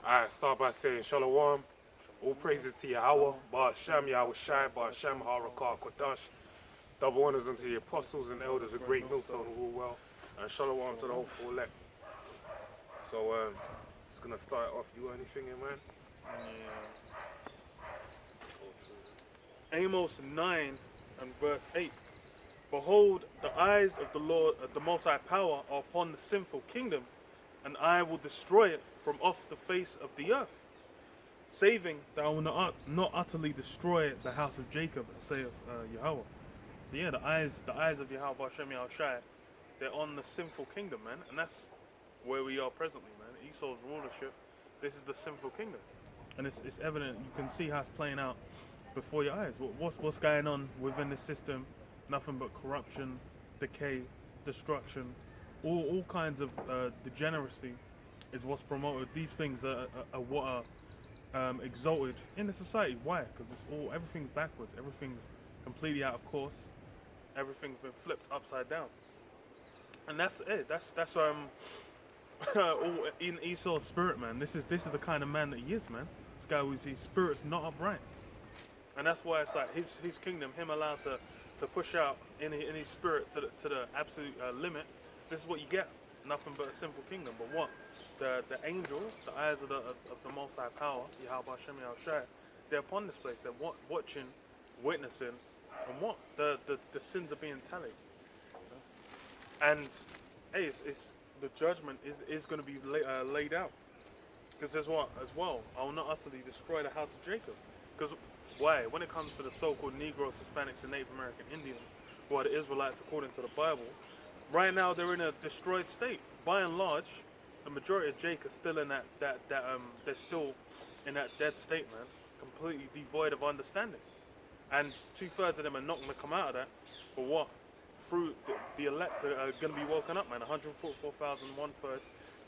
I start by saying Shalom. All praises to Yahweh, Ba'ashem Yahweh Shai, Ba'ashem Harakah Kodash. Double honors unto the apostles and elders of great millstone who rule well. And Shalom to the hopeful elect. So, just gonna start off. You got anything in mind? Yeah. Amos 9 and verse 8. Behold, the eyes of the Lord, the Most High Power, are upon the sinful kingdom, and I will destroy it from off the face of the earth, saving that I will not utterly destroy the house of Jacob, saith Yahweh. So yeah, the eyes of Yahweh Hashem Yahushai, they're on the sinful kingdom, man, and that's where we are presently, man. Esau's rulership, this is the sinful kingdom, and it's evident. You can see how it's playing out before your eyes. What's going on within this system? Nothing but corruption, decay, destruction, all kinds of degeneracy is what's promoted. These things are what are exalted in the society. Why? Because everything's backwards. Everything's completely out of course. Everything's been flipped upside down, and that's it. That's all in Esau's spirit, man. This is the kind of man that he is, man. This guy his spirit's not upright, and that's why it's like his kingdom, him allowed to push out in his spirit to the absolute limit. This is what you get. Nothing but a sinful kingdom. But what? The angels, the eyes of the Most High Power, Yahweh Hashem Yahushai, they're upon this place. They're watching, witnessing, and what? The sins are being tallied. You know? And hey, it's the judgment is going to be laid out. Because there's what as well. I will not utterly destroy the house of Jacob. Because why? When it comes to the so-called Negroes, Hispanics, and Native American Indians, who are the Israelites according to the Bible, right now they're in a destroyed state. By and large, the majority of Jacob still in they're still in that dead state, man, completely devoid of understanding. And 2/3 of them are not going to come out of that. But what? Through the elect are going to be woken up, man. 144,000, 1/3.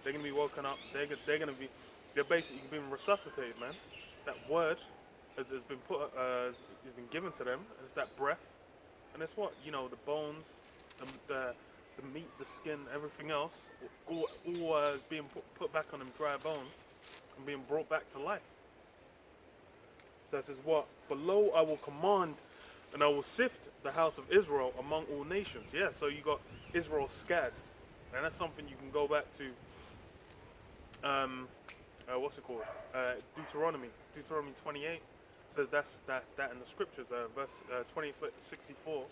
They're going to be woken up. They're basically being resuscitated, man. That word has been given to them. And it's that breath, and it's what, you know, the bones, the meat, the skin, everything else, all is being put back on them dry bones and being brought back to life. So it says what? For lo, I will command, and I will sift the house of Israel among all nations. Yeah, so you got Israel scattered, and that's something you can go back to. What's it called? Deuteronomy 28 says that in the scriptures. Verse 64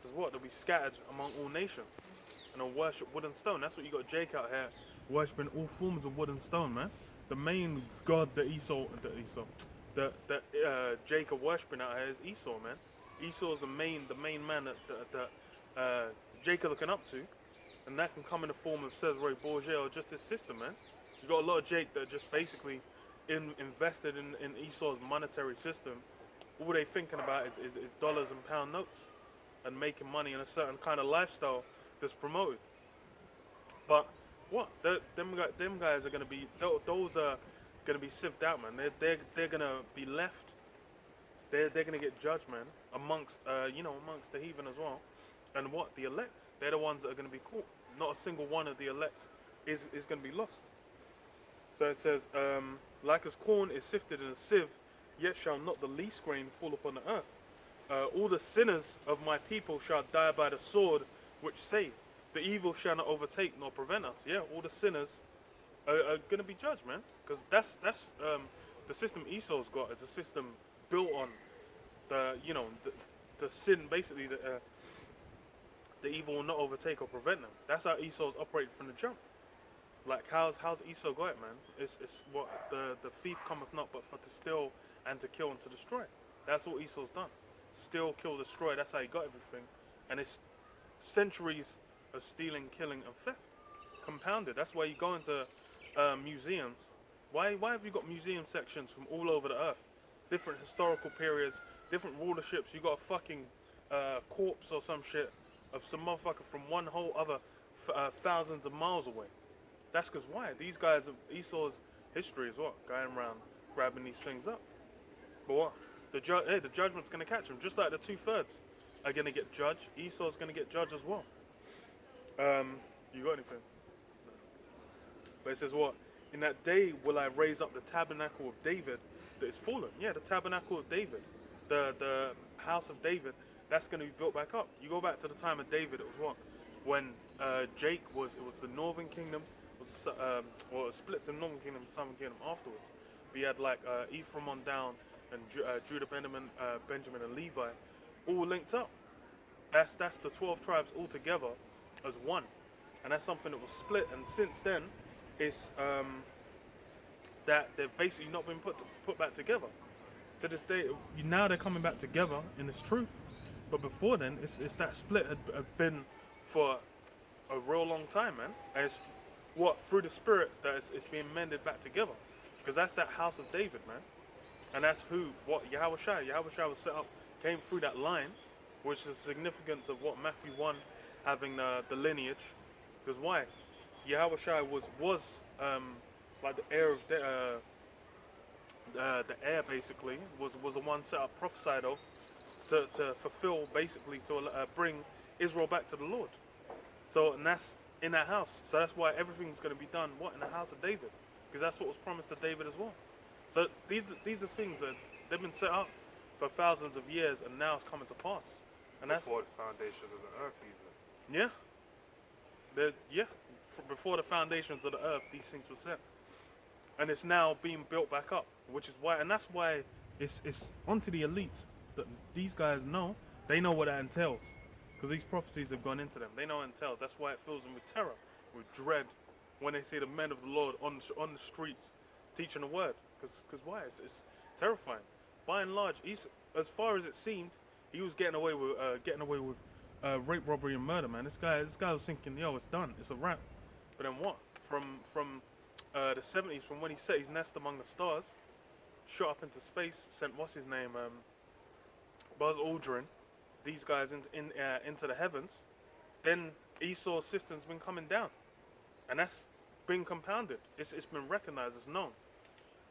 says what? They'll be scattered among all nations, and they'll worship wood and stone. That's what you got Jake out here worshiping all forms of wood and stone, man. The main god that Jacob worshiping out here is Esau, man. Esau is the main man that Jacob looking up to, and that can come in the form of Cesare Borgia or just his sister, man. You got a lot of Jake that are just basically invested in Esau's monetary system. All they thinking about is dollars and pound notes and making money in a certain kind of lifestyle that's promoted. But what? Them guys are gonna be, those are gonna be sieved out, man. They're gonna be left. They're gonna get judged, man, amongst amongst the heathen as well. And what? The elect. They're the ones that are gonna be caught. Not a single one of the elect is gonna be lost. So it says, like as corn is sifted in a sieve, yet shall not the least grain fall upon the earth. All the sinners of my people shall die by the sword, which say, the evil shall not overtake nor prevent us. Yeah, all the sinners are going to be judged, man. Because that's the system Esau's got is a system built on the sin, basically, the evil will not overtake or prevent them. That's how Esau's operated from the jump. Like, how's Esau got it, man? It's what the thief cometh not but for to steal and to kill and to destroy. That's what Esau's done. Steal, kill, destroy. That's how he got everything. And it's centuries of stealing, killing, and theft compounded. That's why you go into museums. Why have you got museum sections from all over the earth? Different historical periods, different rulerships. You got a fucking corpse or some shit of some motherfucker from one whole other thousands of miles away. That's because why? These guys, Esau's history is what? Going around grabbing these things up. But what? The judgment's going to catch them. Just like the 2/3 are going to get judged. Esau's going to get judged as well. You got anything? No. But it says what? In that day will I raise up the tabernacle of David that is fallen. Yeah, the tabernacle of David, the house of David, that's going to be built back up. You go back to the time of David, it was what? When Jake was, it was the northern kingdom, well, it split to the northern kingdom and southern kingdom afterwards. We had like Ephraim on down and Judah, Benjamin, and Levi, all linked up. That's the 12 tribes all together as one, and that's something that was split. And since then, it's that they've basically not been put back together. To this day, now they're coming back together in this truth. But before then, it's that split had been for a real long time, man. And it's what through the Spirit that it's being mended back together, because that's that house of David, man. And that's what Yahweh Shai was set up, came through that line, which is the significance of what Matthew 1 having the lineage. Because why? Yahweh Shai was like the heir of the heir basically was the one set up, prophesied of to fulfill basically to bring Israel back to the Lord. So and that's in that house. So that's why everything's going to be done in the house of David, because that's what was promised to David as well. So these are things that they've been set up for thousands of years, and now it's coming to pass. And that's before the foundations of the earth, even. Before the foundations of the earth, these things were set, and it's now being built back up, which is why, and that's why it's onto the elites that these guys know. They know what that entails, because these prophecies have gone into them. They know what it entails. That's why it fills them with terror, with dread, when they see the men of the Lord on the streets teaching the word. Because why? It's terrifying. By and large, as far as it seemed, he was getting away with rape, robbery, and murder. Man, this guy was thinking, yo, it's done, it's a wrap. But then what? From the 70s, from when he set his nest among the stars, shot up into space, sent what's his name, Buzz Aldrin, these guys into the heavens. Then Esau's system's been coming down, and that's been compounded. It's been recognized, it's known.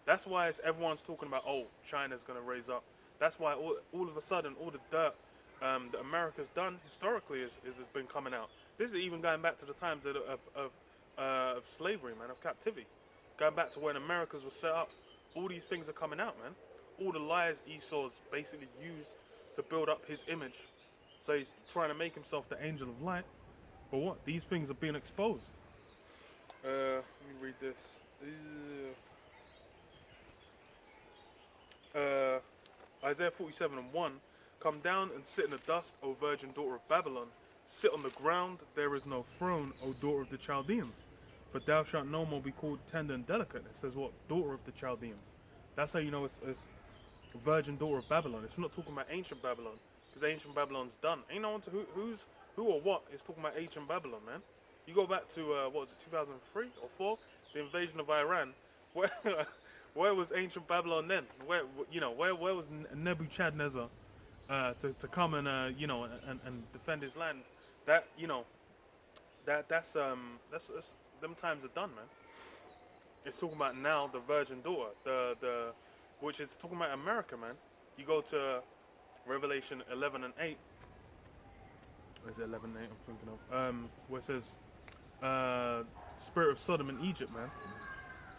That's why everyone's talking about, oh, China's going to raise up. That's why all of a sudden, all the dirt that America's done historically has been coming out. This is even going back to the times of slavery, man, of captivity. Going back to when Americas was set up, all these things are coming out, man. All the lies Esau's basically used to build up his image. So he's trying to make himself the angel of light. But what? These things are being exposed. Let me read this. Isaiah 47:1. Come down and sit in the dust, O virgin daughter of Babylon. Sit on the ground, there is no throne, O daughter of the Chaldeans. For thou shalt no more be called tender and delicate. It says what? Daughter of the Chaldeans. That's how you know it's virgin daughter of Babylon. It's not talking about ancient Babylon, because ancient Babylon's done. Ain't no one to who or what is talking about ancient Babylon, man. You go back to what was it, 2003 or 4, the invasion of Iran. Where was ancient Babylon then? Where was Nebuchadnezzar to come and and defend his land? That that's them times are done, man. It's talking about now the virgin daughter, the which is talking about America, man. You go to Revelation 11:8. Where's it 11:8? I'm thinking of where it says spirit of Sodom and Egypt, man.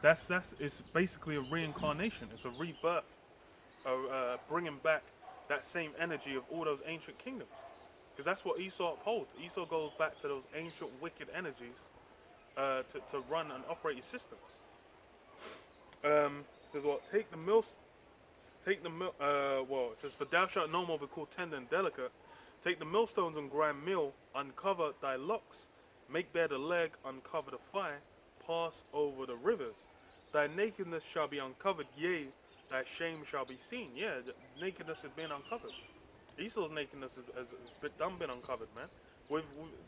That's it's basically a reincarnation. It's a rebirth, bringing back that same energy of all those ancient kingdoms, because that's what Esau upholds. Esau goes back to those ancient wicked energies to run and operate your system. It says what? It says, for thou shalt no more be called tender and delicate. Take the millstones and grind meal, uncover thy locks, make bare the leg, uncover the thigh, pass over the rivers. Thy nakedness shall be uncovered, yea, thy shame shall be seen. Yeah, the nakedness has been uncovered. Esau's nakedness has been uncovered, man. With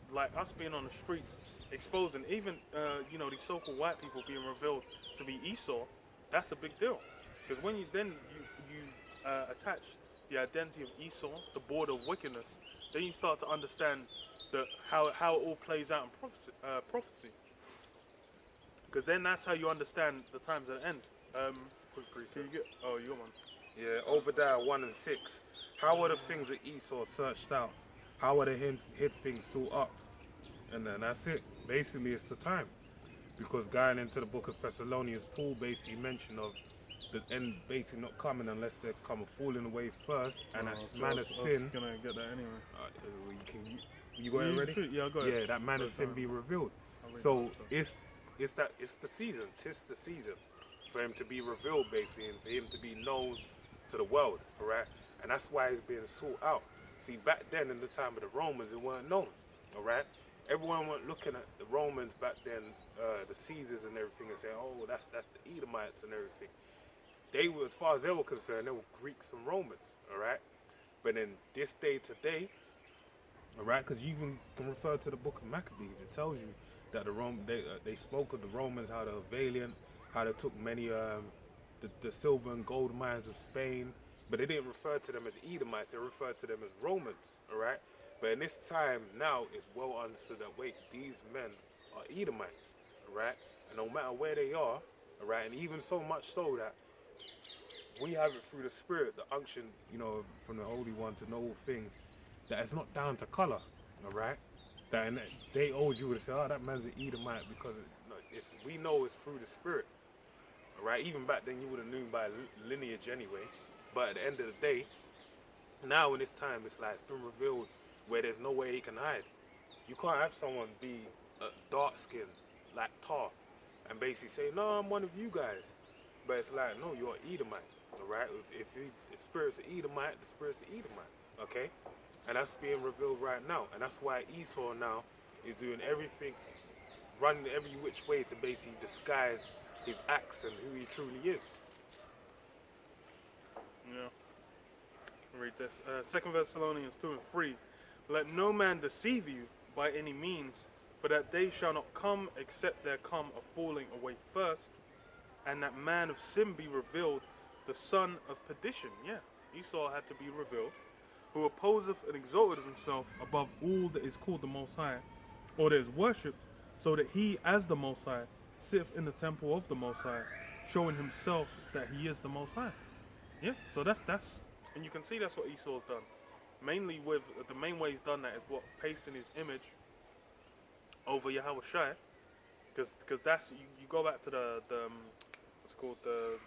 like us being on the streets, exposing even these so-called white people being revealed to be Esau. That's a big deal, because when you attach the identity of Esau, the border of wickedness, then you start to understand how it all plays out in prophecy. Because then that's how you understand the times at the end. You got one. Yeah, Obadiah 1:6. How are the things that Esau searched out? How are the hid things sought up? And then that's it. Basically, it's the time. because going into the book of Thessalonians, Paul basically mentioned of the end basically not coming unless they come falling away first, and that So man I of was sin. gonna get that anyway. You got it ready? Yeah, I got it. Yeah, that man of sin be revealed. So it's the season. Tis the season for him to be revealed, basically, and for him to be known to the world. All right, and that's why he's being sought out. See, back then in the time of the Romans, it weren't known. All right, everyone went looking at the Romans back then, the Caesars and everything, and saying, "Oh, that's the Edomites and everything." They were, as far as they were concerned, they were Greeks and Romans. All right, but in this day today, all right, because you even can refer to the book of Maccabees. It tells you that they spoke of the Romans, how they were valiant, how they took many the silver and gold mines of Spain, but they didn't refer to them as Edomites. They referred to them as Romans. All right, but in this time now, it's well understood that wait, these men are Edomites. All right, and no matter where they are, all right, and even so much so that we have it through the Spirit, the unction, from the Holy One to know all things, that it's not down to color, all right? That and they old you would say, oh, that man's an Edomite because we know it's through the Spirit, all right? Even back then, you would have known by lineage anyway. But at the end of the day, now in this time, it's like it's been revealed where there's no way he can hide. You can't have someone be dark skinned like Tar and basically say, no, I'm one of you guys. But it's like, no, you're an Edomite, all right? If the Spirit's an Edomite, the Spirit's an Edomite, okay? And that's being revealed right now. And that's why Esau now is doing everything, running every which way to basically disguise his acts and who he truly is. Yeah. Read this. 2 Thessalonians 2 and 3. Let no man deceive you by any means, for that day shall not come except there come a falling away first, and that man of sin be revealed, the son of perdition. Yeah, Esau had to be revealed, who opposeth and exalteth himself above all that is called the Most High, or that is worshipped, so that he, as the Most High, sitteth in the temple of the Most High, showing himself that he is the Most High. Yeah, so that's, and you can see that's what Esau's done. Mainly with, the main way he's done that is what, pasting his image over Yahweh Shai, because that's, you go back to the what's it called, the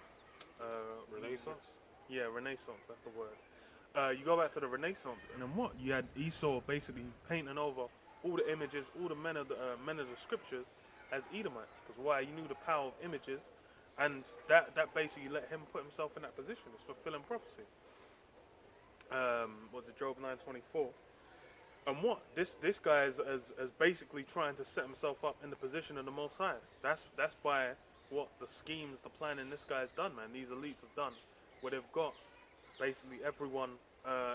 Renaissance? Yeah, Renaissance, that's the word. You go back to the Renaissance, and then what? You had Esau basically painting over all the images, all the men of the scriptures as Edomites. Because why? He knew the power of images, and that basically let him put himself in that position. It's fulfilling prophecy. Was it Job 9:24? And what? This guy is basically trying to set himself up in the position of the Most High. That's by what the schemes, the planning this guy's done, man. These elites have done, where they've got basically everyone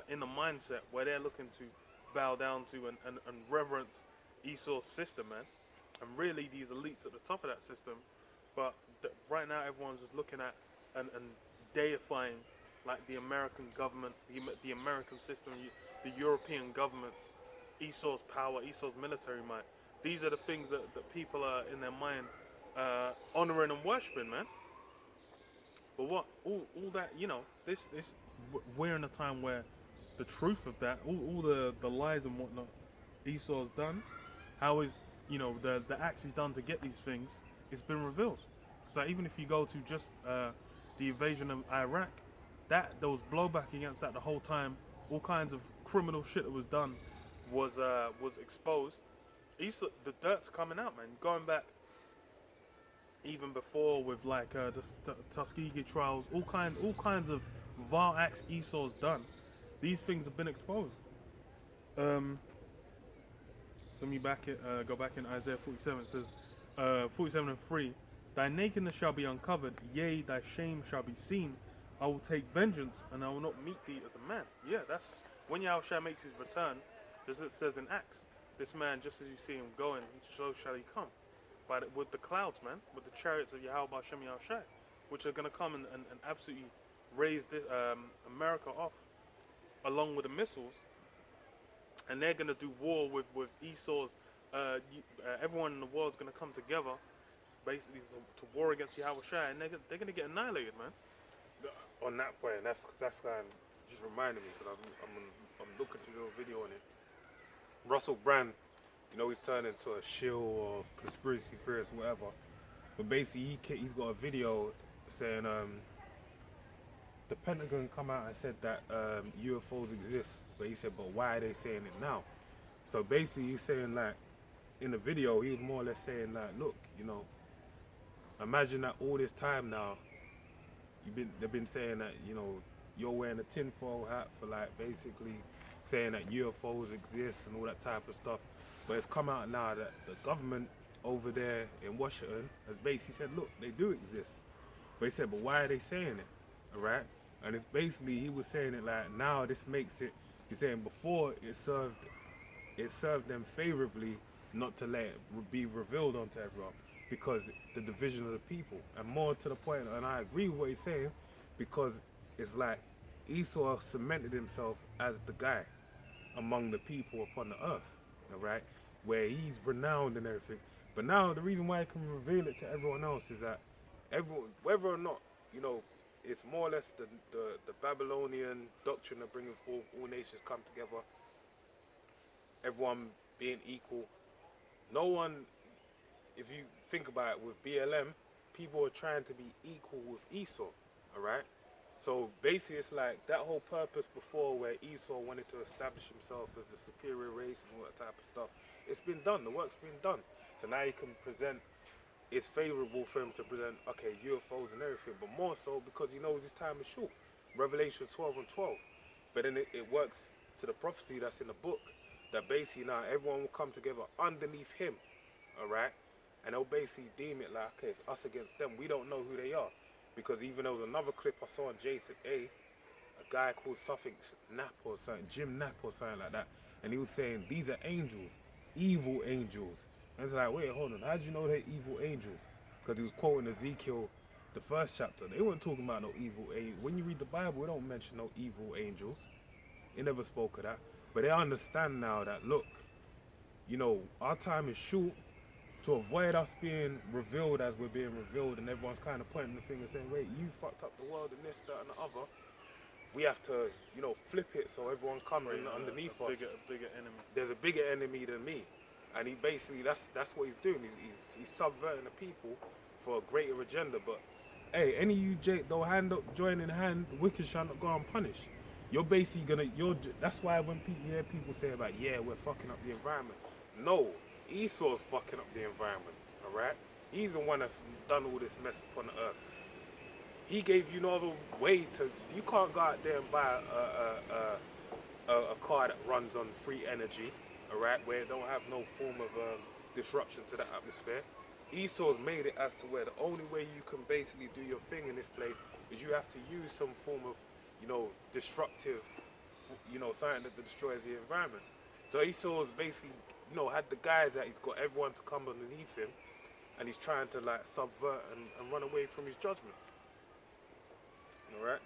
in the mindset where they're looking to bow down to and reverence Esau's system, man. And really, these elites at the top of that system, but right now everyone's just looking at and deifying like the American government, the American system, the European governments, Esau's power, Esau's military might. These are the things that people are in their mind honoring and worshiping, man. But what all that, this we're in a time where the truth of that, all the lies and whatnot Esau's done, how is the acts he's done to get these things, it's been revealed. So even if you go to just the invasion of Iraq, there was blowback against that the whole time. All kinds of criminal shit that was done was exposed. Esau, the dirt's coming out, man. Going back even before with like the Tuskegee trials, all kinds of vile acts Esau's done. These things have been exposed. So let me go back in Isaiah 47. It says 47 and 3. Thy nakedness shall be uncovered, yea, thy shame shall be seen. I will take vengeance, and I will not meet thee as a man. Yeah, that's when Yahushua makes his return. As it says in Acts, this man, just as you see him going, so shall he come. With the clouds, man, with the chariots of Yahweh Hashem Yahushua, which are going to come and absolutely raise America off, along with the missiles. And they're going to do war with Esau's, everyone in the world is going to come together, basically to war against Yahweh Shai, and they're going to get annihilated, man. On that point, that's just reminded me, because I'm looking to do a video on it. Russell Brand You know, he's turned into a shill or conspiracy theorist, whatever. But basically, he's got a video saying the Pentagon come out and said that UFOs exist, but he said, but why are they saying it now? So basically, he's saying like in the video, he was more or less saying like, look, you know, imagine that all this time now, they've been saying that, you know, you're wearing a tinfoil hat for like basically saying that UFOs exist and all that type of stuff. But it's come out now that the government over there in Washington has basically said, look, they do exist. But he said, but why are they saying it? Alright? And it's basically, he was saying it like, now this makes it, he's saying before it served them favorably not to let it be revealed onto everyone because the division of the people. And more to the point, and I agree with what he's saying, because it's like Esau cemented himself as the guy among the people upon the earth, alright? Where he's renowned and everything. But now the reason why he can reveal it to everyone else is that everyone, whether or not, you know, it's more or less the Babylonian doctrine of bringing forth all nations come together, everyone being equal. No one, if you think about it with BLM, people are trying to be equal with Esau, alright? So basically it's like that whole purpose before where Esau wanted to establish himself as the superior race and all that type of stuff, it's been done, the work's been done. So now you can present, it's favourable for him to present, okay, UFOs and everything, but more so because he knows his time is short. Revelation 12 and 12. But then it works to the prophecy that's in the book, that basically now everyone will come together underneath him, alright? And they'll basically deem it like, okay, it's us against them. We don't know who they are. Because even there was another clip I saw on Jason A, a guy called Suffolk Knapp or something, Jim Knapp or something like that. And he was saying, these are angels, evil angels. And it's like, wait, hold on, how do you know they're evil angels? Because he was quoting Ezekiel, the first chapter. They weren't talking about no evil angels. When you read the Bible, it don't mention no evil angels. It never spoke of that. But they understand now that, look, you know, our time is short. To avoid us being revealed as we're being revealed and everyone's kind of pointing the finger saying, wait, you fucked up the world and this, that and the other, we have to, you know, flip it so everyone comes in underneath us. A bigger enemy. There's a bigger enemy than me. And he basically, that's what he's doing. He's subverting the people for a greater agenda. But hey, any of you don't hand up, join in hand, the wicked shall not go unpunished. You're basically that's why when people hear people say about, yeah, we're fucking up the environment. No, Esau's fucking up the environment, alright? He's the one that's done all this mess upon the earth. He gave you no other way to, you can't go out there and buy a car that runs on free energy, alright, where it don't have no form of disruption to the atmosphere. Esau's made it as to where the only way you can basically do your thing in this place is you have to use some form of, you know, destructive, you know, something that destroys the environment. So Esau's basically, you know, had the guys that he's got everyone to come underneath him, and he's trying to like subvert and run away from his judgment. Alright?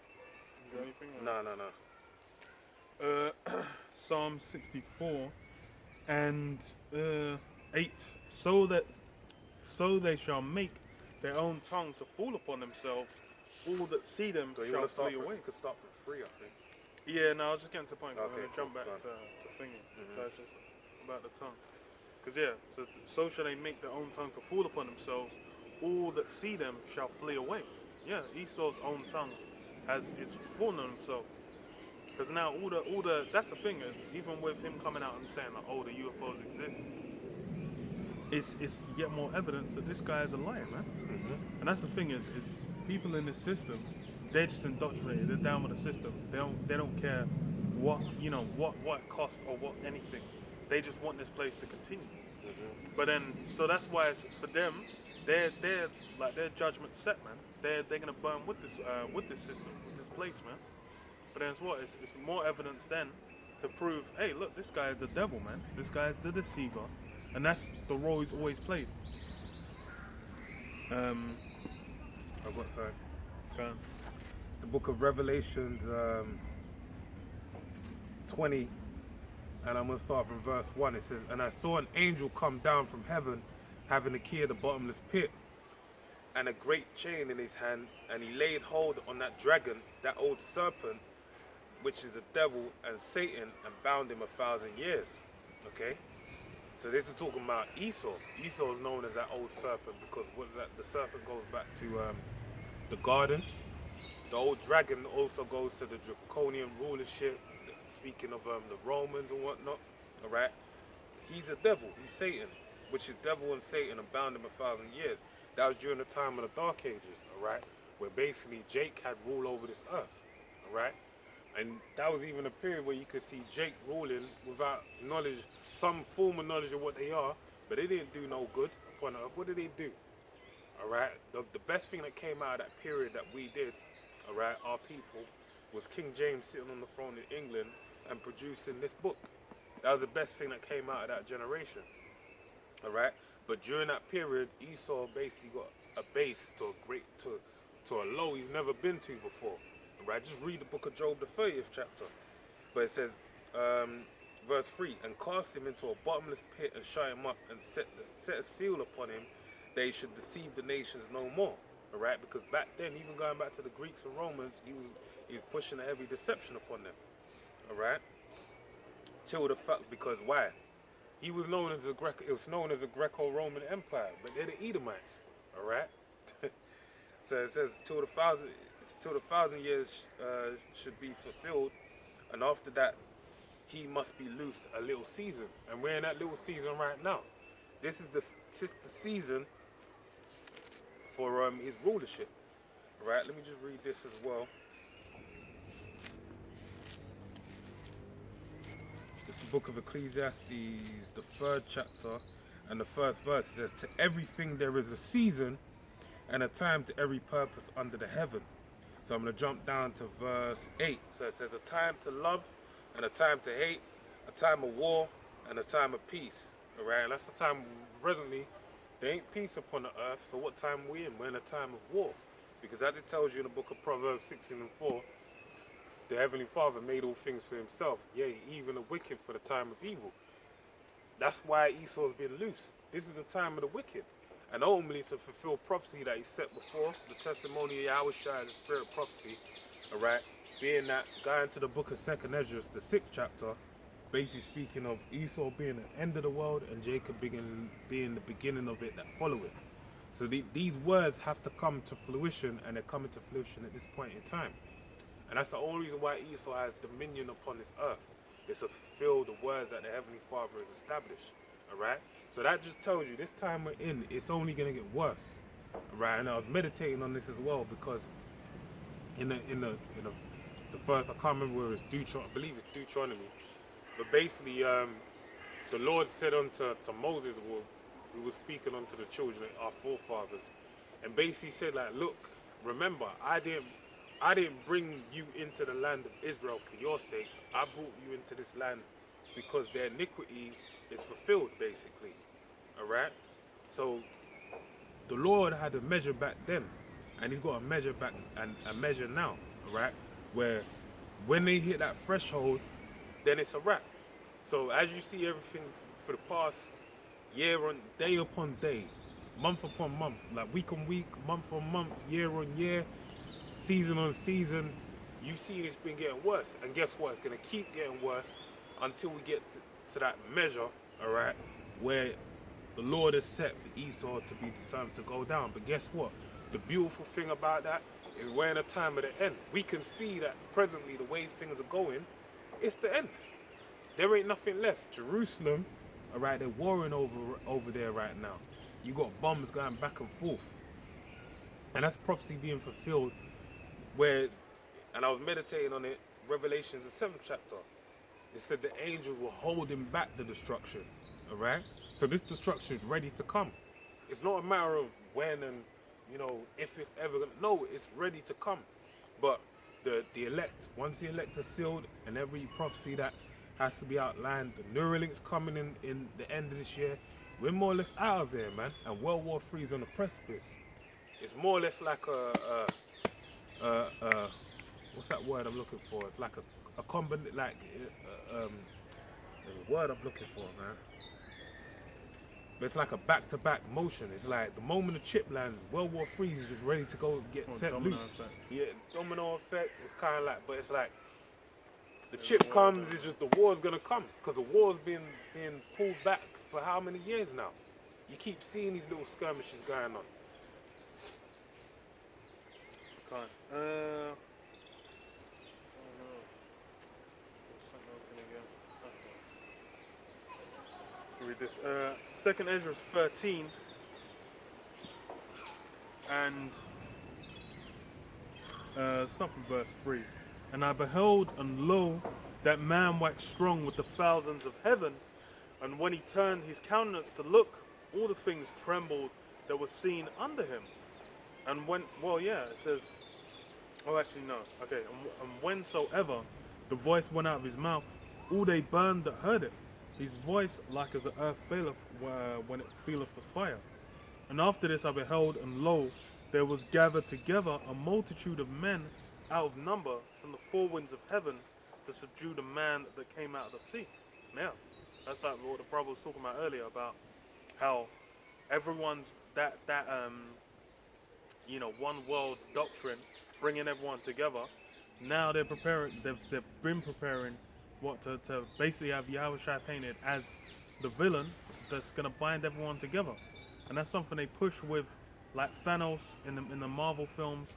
You got anything? No. Psalm 64 and 8. So they shall make their own tongue to fall upon themselves. All that see them So you shall want to start flee away. You could start from 3, I think. Yeah, no, I was just getting to the point. I'm Okay, going to jump cool, back go to thingy. So it's just about the tongue. Because yeah, so shall they make their own tongue to fall upon themselves. All that see them shall flee away. Yeah, Esau's own tongue is fallen on himself. Because now all the that's the thing is, even with him coming out and saying like, oh, the UFOs exist, it's yet more evidence that this guy is a liar, man. And that's the thing is people in this system, they're just indoctrinated. They're down with the system. They don't care what, you know, what it costs or what anything. They just want this place to continue. But then, so that's why it's, for them, they're like their judgment's set, man. They're gonna burn with this system, with this place, man. But then it's what? It's more evidence then to prove, hey, look, this guy is the devil, man. This guy is the deceiver, and that's the role he's always played. I've got something. Okay. It's the book of Revelations 20, and I'm going to start from verse 1. It says, and I saw an angel come down from heaven, having the key of the bottomless pit, and a great chain in his hand, and he laid hold on that dragon, that old serpent, which is the devil and Satan, and bound him 1,000 years. Okay? So this is talking about Esau. Esau is known as that old serpent because the serpent goes back to the garden. The old dragon also goes to the draconian rulership, speaking of the Romans and whatnot. All right, he's a devil. He's Satan, which is devil and Satan are bound him 1,000 years. That was during the time of the Dark Ages. All right, where basically Jake had rule over this earth. All right, and that was even a period where you could see Jake ruling without knowledge, some form of knowledge of what they are, but they didn't do no good upon earth. What did they do? All right, the best thing that came out of that period that we did, all right, our people, was King James sitting on the throne in England and producing this book. That was the best thing that came out of that generation. All right, but during that period, Esau basically got a base to a low he's never been to before. All right, just read the book of Job, the 30th chapter. But it says, verse 3, and cast him into a bottomless pit and shut him up and set a seal upon him, they should deceive the nations no more. All right, because back then, even going back to the Greeks and Romans, he was pushing a heavy deception upon them. All right, till the fact, because why? He was known as it was known as the Greco-Roman Empire, but they're the Edomites. All right, so it says till the thousand years should be fulfilled, and after that, he must be loosed a little season, and we're in that little season right now. This is the season for his rulership. All right, let me just read this as well. This is the book of Ecclesiastes, the 3rd chapter, and the 1st verse. It says, to everything there is a season and a time to every purpose under the heaven. So I'm going to jump down to verse 8. So it says, a time to love and a time to hate, a time of war and a time of peace. All right, and that's the time presently. There ain't peace upon the earth, so what time are we in? We're in a time of war. Because as it tells you in the book of Proverbs 16:4, the Heavenly Father made all things for himself, yea, even the wicked for the time of evil. That's why Esau's been loose. This is the time of the wicked. And ultimately to fulfill prophecy that he set before, the testimony of Yahweh Shai, the spirit of prophecy, all right, being that, going to the book of 2nd Ezra, the 6th chapter, basically speaking of Esau being the end of the world and Jacob being the beginning of it that followeth. So these words have to come to fruition, and they're coming to fruition at this point in time. And that's the only reason why Esau has dominion upon this earth. It's to fulfill the words that the Heavenly Father has established. Alright? So that just tells you this time we're in, it's only going to get worse. Alright? And I was meditating on this as well, because in the first, I can't remember where it's Deuteronomy, I believe it's Deuteronomy. But basically, the Lord said unto Moses, who was speaking unto the children of our forefathers, and basically said, like, look, remember, I didn't bring you into the land of Israel for your sakes. I brought you into this land because their iniquity is fulfilled, basically. Alright? So the Lord had a measure back then, and he's got a measure back and a measure now. Alright? Where when they hit that threshold, then it's a wrap. So as you see, everything for the past day upon day, month upon month, like week on week, month on month, year on year, season on season, you see it's been getting worse. And guess what? It's going to keep getting worse until we get to that measure, all right, where the Lord has set for Esau to be determined to go down. But guess what? The beautiful thing about that is we're in a time of the end. We can see that presently the way things are going, it's the end. There ain't nothing left. Jerusalem, all right, they're warring over there right now. You got bombs going back and forth. And that's prophecy being fulfilled where, and I was meditating on it, Revelations, the 7th chapter. It said the angels were holding back the destruction, all right? So this destruction is ready to come. It's not a matter of when and, if it's ever going to, no, it's ready to come. But the elect, once the elect are sealed and every prophecy that has to be outlined, the Neuralink's coming in the end of this year, we're more or less out of there, man. And World War III is on the precipice. It's more or less like what's that word I'm looking for? It's like a combination, like there's a word I'm looking for, man. But it's like a back-to-back motion. It's like the moment the chip lands, World War III is just ready to go get set loose. Effect. Yeah, domino effect. It's kind of like, but it's like the chip comes. It's just the war's gonna come because the war's being pulled back for how many years now? You keep seeing these little skirmishes going on. Can't. Oh no. Something I was gonna get. Okay. Read this. Second Ezra 13, and start from verse 3. And I beheld, and lo, that man waxed strong with the thousands of heaven, and when he turned his countenance to look, all the things trembled that were seen under him. And when, well, yeah, it says, oh, actually, no. Okay, and whensoever the voice went out of his mouth, all they burned that heard it. His voice like as the earth faileth when it feeleth the fire. And after this I beheld, and lo, there was gathered together a multitude of men out of number from the four winds of heaven to subdue the man that came out of the sea. Now, that's like what the brother was talking about earlier about how everyone's one world doctrine, bringing everyone together. Now they're preparing. They've been preparing to basically have Yahushua painted as the villain that's gonna bind everyone together, and that's something they push with, like Thanos in the Marvel films,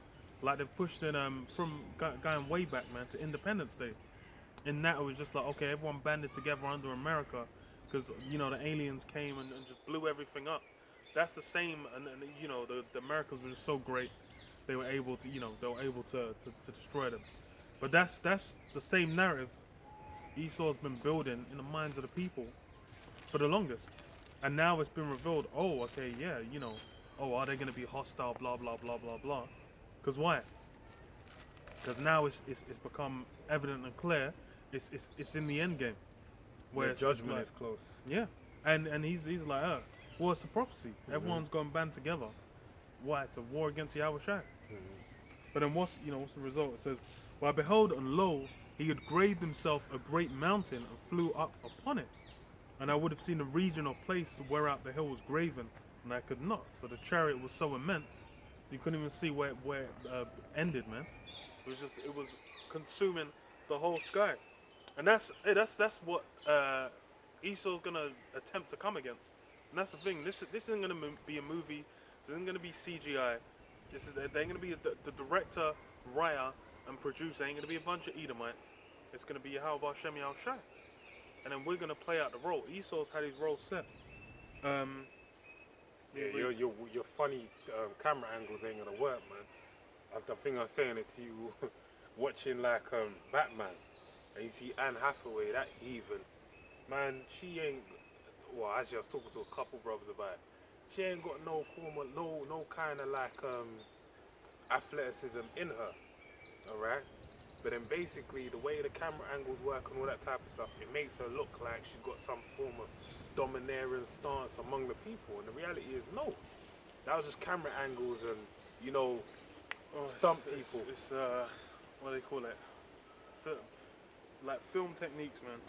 like they've pushed it from going way back, man, to Independence Day. In that it was just like, okay, everyone banded together under America because the aliens came and just blew everything up. That's the same, and the Americans were just so great, they were able to to destroy them. But that's the same narrative Esau's been building in the minds of the people for the longest, and now it's been revealed. Oh, okay, yeah, are they going to be hostile? Blah blah blah blah blah. Because why? Because now it's become evident and clear. It's in the end game, where The judgment is close. yeah, and he's like, well, it's a prophecy. Everyone's going to band together. Why? To war against Yahushua. But then what's the result? It says, well, behold, and lo, he had graved himself a great mountain and flew up upon it. And I would have seen a region or place whereout the hill was graven, and I could not. So the chariot was so immense, you couldn't even see where it ended, man. It was consuming the whole sky. And that's what Esau's gonna attempt to come against. And that's the thing. This isn't gonna be a movie. This isn't gonna be CGI. They're gonna be the director, writer, and producer. Ain't gonna be a bunch of Edomites. It's gonna be Yahweh Shem Yahushua. And then we're gonna play out the role. Esau's had his role set. Yeah, your funny camera angles ain't gonna work, man. I think I was saying it to you, watching like Batman, and you see Anne Hathaway, that heathen, man. She ain't. Well, actually, I was talking to a couple brothers about it. She ain't got no form of no kind of like athleticism in her. All right. But then basically the way the camera angles work and all that type of stuff, it makes her look like she's got some form of domineering stance among the people. And the reality is no. That was just camera angles and, stump people. It's what do they call it? Like film techniques, man.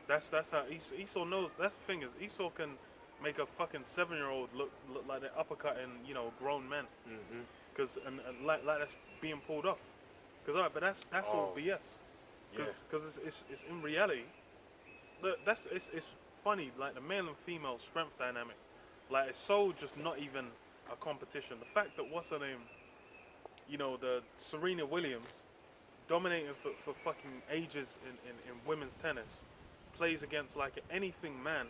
That's how Esau knows. That's the thing is Esau can make a fucking 7-year-old look like they're uppercutting, grown men. Because and like that's being pulled off. But that's all BS. Because it's in reality. It's funny, like the male and female strength dynamic. Like it's so just not even a competition. The fact that what's her name, the Serena Williams, dominating for fucking ages in women's tennis, plays against like anything man,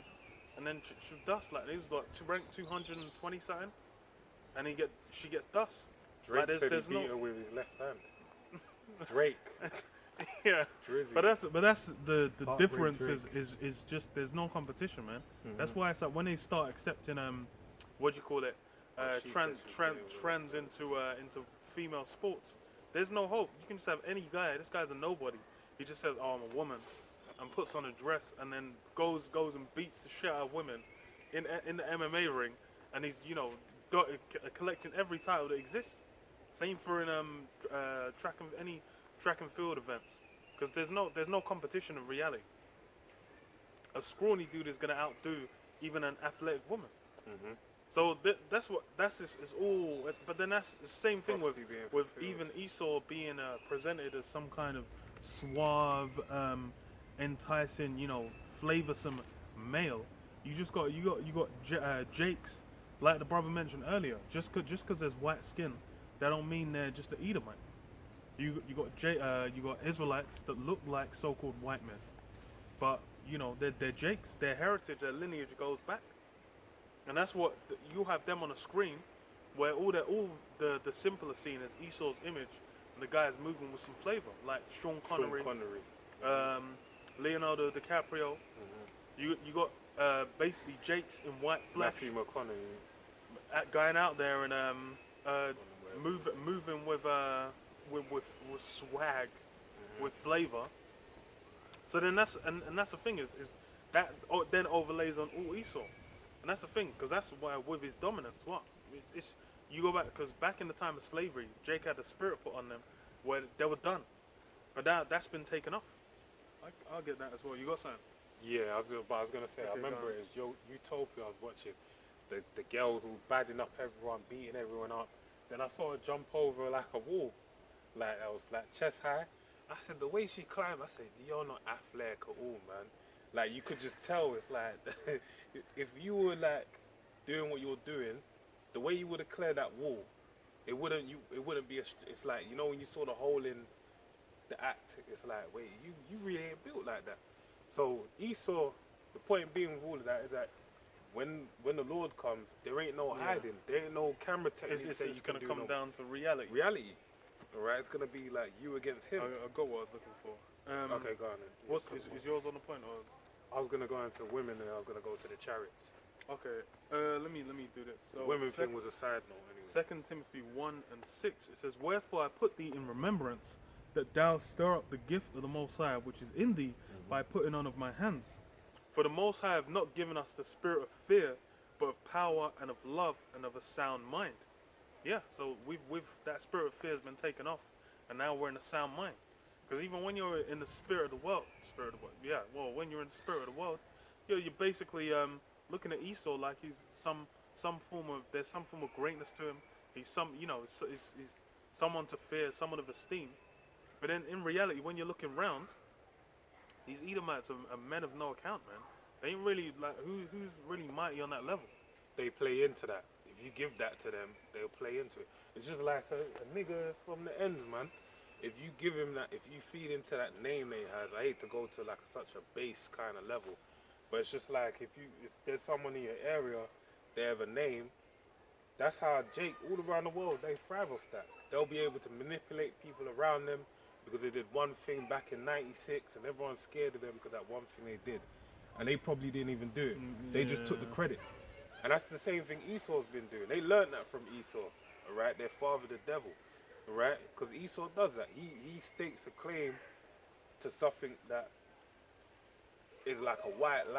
and then she dust like this, like ranked 220 something, and she gets dust. Drake like, said he beat her with his left hand. Drake. Yeah. Drizzy. But that's the Heartbreak difference Drake. is just there's no competition, man. That's why it's like when they start accepting what do you call it, She trans said she trans into female sports. There's no hope. You can just have any guy. This guy's a nobody. He just says, "Oh, I'm a woman," and puts on a dress, and then goes and beats the shit out of women in the MMA ring, and he's collecting every title that exists. Same for in track and field events, because there's no competition in reality. A scrawny dude is gonna outdo even an athletic woman. So that's it's all. But then that's the same thing with even Esau being presented as some kind of suave, enticing, flavoursome male. You got Jakes, like the brother mentioned earlier. Just cause there's white skin, that don't mean they're just an Edomite. You got Israelites that look like so-called white men, but you know they're Jakes. Their heritage, their lineage goes back, and that's what you have them on a screen, where all the simple are seen as Esau's image, and the guy is moving with some flavor, like Sean Connery, Leonardo DiCaprio. You got basically Jakes in white flesh, Matthew McConaughey. going out there and moving with swag, with flavor. So then that's the thing is that then overlays on all Esau, and that's the thing because that's why with his dominance, it's you go back because back in the time of slavery, Jake had a spirit put on them where they were done, but that's been taken off. I'll get that as well. You got something? Yeah, I was gonna say. I remember it was Utopia. I was watching the girls who badding up everyone, beating everyone up. Then I saw her jump over like a wall, like I was like chest high. I said the way she climbed, I said you're not athletic at all, man. Like you could just tell. It's like if you were like doing what you were doing, the way you would have cleared that wall, it wouldn't be. It's like you know when you saw the hole in the act. It's like wait, you really ain't built like that. So Esau, the point being with all of that is that when the Lord comes, there ain't no hiding. There ain't no camera techniques. It's gonna come down to reality. Reality, all right. It's gonna be like you against him. I got what I was looking for. Okay, go on then. Is yours on the point or? I was gonna go into women and I was gonna go to the chariots. Okay. Let me do this. So The women thing was a side note anyway. 2 Timothy 1:6. It says, "Wherefore I put thee in remembrance, that thou stir up the gift of the Most High, which is in thee, by putting on of my hands. For the Most High have not given us the spirit of fear, but of power and of love and of a sound mind." Yeah, so we've that spirit of fear has been taken off, and now we're in a sound mind. Because even when you're in the spirit of the world, when you're in the spirit of the world, you're basically looking at Esau like he's there's some form of greatness to him. He's he's someone to fear, someone of esteem. But then in reality, when you're looking round, these Edomites are men of no account, man. They ain't really like who's really mighty on that level. They play into that. If you give that to them, they'll play into it. It's just like a nigga from the ends, man. If you give him that, if you feed into that name that he has, I hate to go to like such a base kind of level, but it's just like if there's someone in your area, they have a name. That's how Jake, all around the world, they thrive off that. They'll be able to manipulate people around them because they did one thing back in '96 and everyone's scared of them because that one thing they did. And they probably didn't even do it. They just took the credit. And that's the same thing Esau's been doing. They learned that from Esau, all right? Their father, the devil, all right? Because Esau does that. He stakes a claim to something that is like a white lie.